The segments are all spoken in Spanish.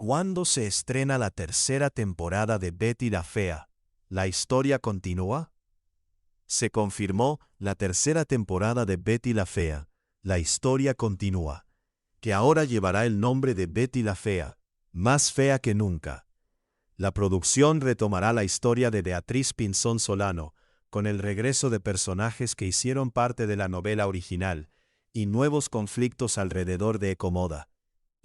¿Cuándo se estrena la tercera temporada de Betty la Fea? ¿La historia continúa? Se confirmó la tercera temporada de Betty la Fea, La historia continúa, que ahora llevará el nombre de Betty la Fea, más fea que nunca. La producción retomará la historia de Beatriz Pinzón Solano, con el regreso de personajes que hicieron parte de la novela original, y nuevos conflictos alrededor de Ecomoda,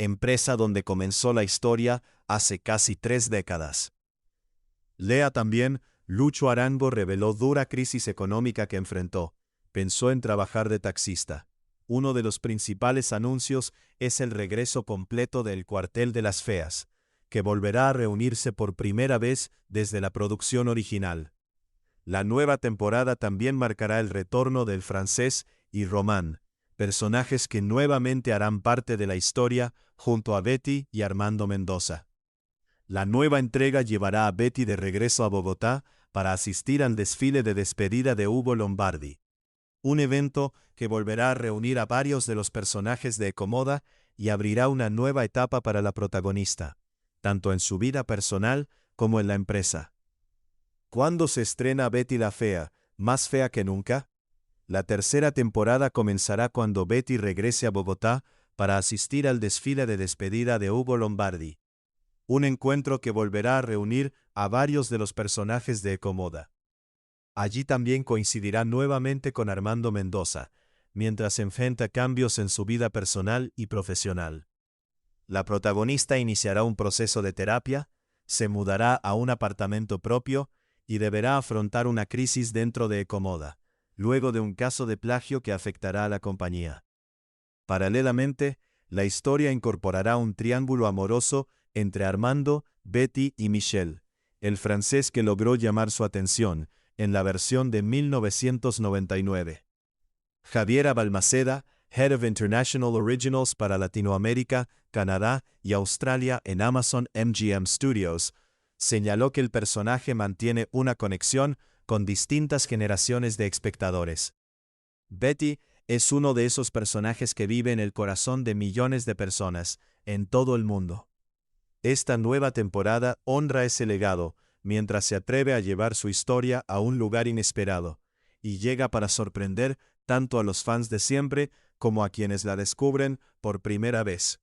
empresa donde comenzó la historia hace casi 3 décadas. Lea también, Lucho Arango reveló dura crisis económica que enfrentó. Pensó en trabajar de taxista. Uno de los principales anuncios es el regreso completo del Cuartel de las Feas, que volverá a reunirse por primera vez desde la producción original. La nueva temporada también marcará el retorno del Francés y Román, personajes que nuevamente harán parte de la historia junto a Betty y Armando Mendoza. La nueva entrega llevará a Betty de regreso a Bogotá para asistir al desfile de despedida de Hugo Lombardi, un evento que volverá a reunir a varios de los personajes de Ecomoda y abrirá una nueva etapa para la protagonista, tanto en su vida personal como en la empresa. ¿Cuándo se estrena Betty la Fea, más fea que nunca? La tercera temporada comenzará cuando Betty regrese a Bogotá para asistir al desfile de despedida de Hugo Lombardi, un encuentro que volverá a reunir a varios de los personajes de Ecomoda. Allí también coincidirá nuevamente con Armando Mendoza, mientras enfrenta cambios en su vida personal y profesional. La protagonista iniciará un proceso de terapia, se mudará a un apartamento propio y deberá afrontar una crisis dentro de Ecomoda, luego de un caso de plagio que afectará a la compañía. Paralelamente, la historia incorporará un triángulo amoroso entre Armando, Betty y Michelle, el francés que logró llamar su atención en la versión de 1999. Javiera Balmaceda, Head of International Originals para Latinoamérica, Canadá y Australia en Amazon MGM Studios, señaló que el personaje mantiene una conexión con distintas generaciones de espectadores. Betty es uno de esos personajes que vive en el corazón de millones de personas en todo el mundo. Esta nueva temporada honra ese legado, mientras se atreve a llevar su historia a un lugar inesperado, y llega para sorprender tanto a los fans de siempre como a quienes la descubren por primera vez.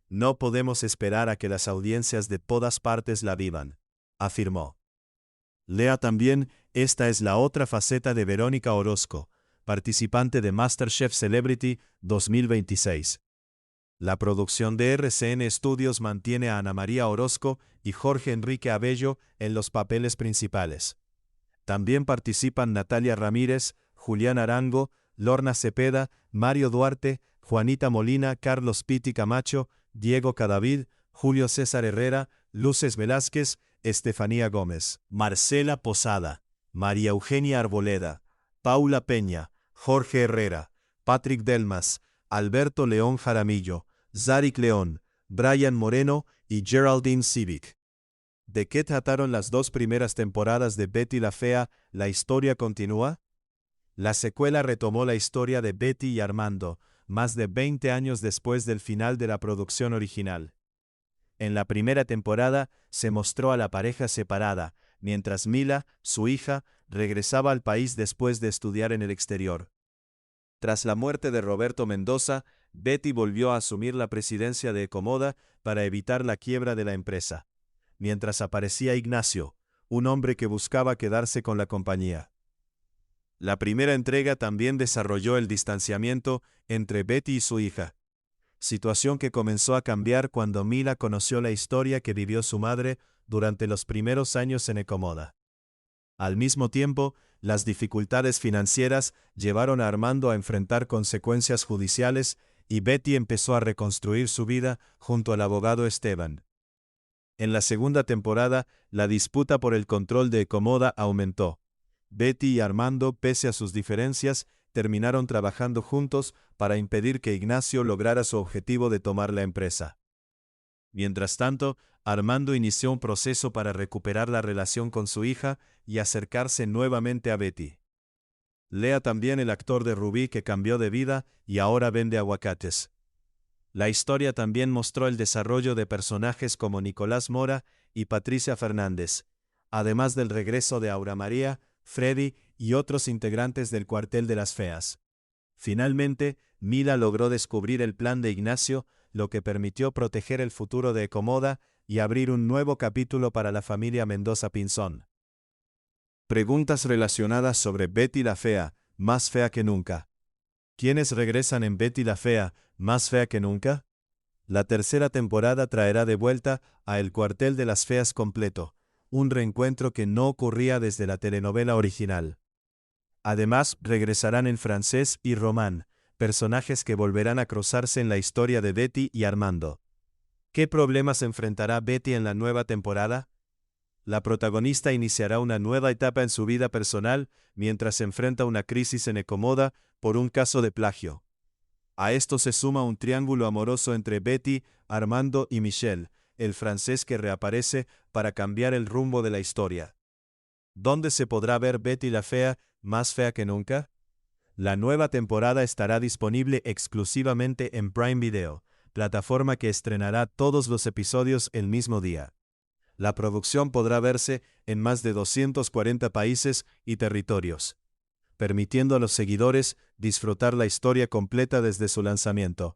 No podemos esperar a que las audiencias de todas partes la vivan, afirmó. Lea también, esta es la otra faceta de Verónica Orozco, participante de MasterChef Celebrity 2026. La producción de RCN Studios mantiene a Ana María Orozco y Jorge Enrique Abello en los papeles principales. También participan Natalia Ramírez, Julián Arango, Lorna Cepeda, Mario Duarte, Juanita Molina, Carlos Piti Camacho, Diego Cadavid, Julio César Herrera, Luces Velázquez, Estefanía Gómez, Marcela Posada, María Eugenia Arboleda, Paula Peña, Jorge Herrera, Patrick Delmas, Alberto León Jaramillo, Zarik León, Brian Moreno y Geraldine Civic. ¿De qué trataron las 2 primeras temporadas de Betty la Fea, La historia continúa? La secuela retomó la historia de Betty y Armando, más de 20 años después del final de la producción original. En la primera temporada se mostró a la pareja separada, mientras Mila, su hija, regresaba al país después de estudiar en el exterior. Tras la muerte de Roberto Mendoza, Betty volvió a asumir la presidencia de Ecomoda para evitar la quiebra de la empresa, mientras aparecía Ignacio, un hombre que buscaba quedarse con la compañía. La primera entrega también desarrolló el distanciamiento entre Betty y su hija, situación que comenzó a cambiar cuando Mila conoció la historia que vivió su madre durante los primeros años en Ecomoda. Al mismo tiempo, las dificultades financieras llevaron a Armando a enfrentar consecuencias judiciales y Betty empezó a reconstruir su vida junto al abogado Esteban. En la segunda temporada, la disputa por el control de Ecomoda aumentó. Betty y Armando, pese a sus diferencias, terminaron trabajando juntos para impedir que Ignacio lograra su objetivo de tomar la empresa. Mientras tanto, Armando inició un proceso para recuperar la relación con su hija y acercarse nuevamente a Betty. Lea también el actor de Rubí que cambió de vida y ahora vende aguacates. La historia también mostró el desarrollo de personajes como Nicolás Mora y Patricia Fernández, además del regreso de Aura María, Freddy y otros integrantes del Cuartel de las Feas. Finalmente, Mila logró descubrir el plan de Ignacio, lo que permitió proteger el futuro de Ecomoda y abrir un nuevo capítulo para la familia Mendoza Pinzón. Preguntas relacionadas sobre Betty la Fea, más fea que nunca. ¿Quiénes regresan en Betty la Fea, más fea que nunca? La tercera temporada traerá de vuelta a El Cuartel de las Feas completo, un reencuentro que no ocurría desde la telenovela original. Además, regresarán en Francés y Román, personajes que volverán a cruzarse en la historia de Betty y Armando. ¿Qué problemas enfrentará Betty en la nueva temporada? La protagonista iniciará una nueva etapa en su vida personal mientras se enfrenta a una crisis en Ecomoda por un caso de plagio. A esto se suma un triángulo amoroso entre Betty, Armando y Michelle, el francés que reaparece para cambiar el rumbo de la historia. ¿Dónde se podrá ver Betty la Fea, más fea que nunca? La nueva temporada estará disponible exclusivamente en Prime Video, plataforma que estrenará todos los episodios el mismo día. La producción podrá verse en más de 240 países y territorios, permitiendo a los seguidores disfrutar la historia completa desde su lanzamiento.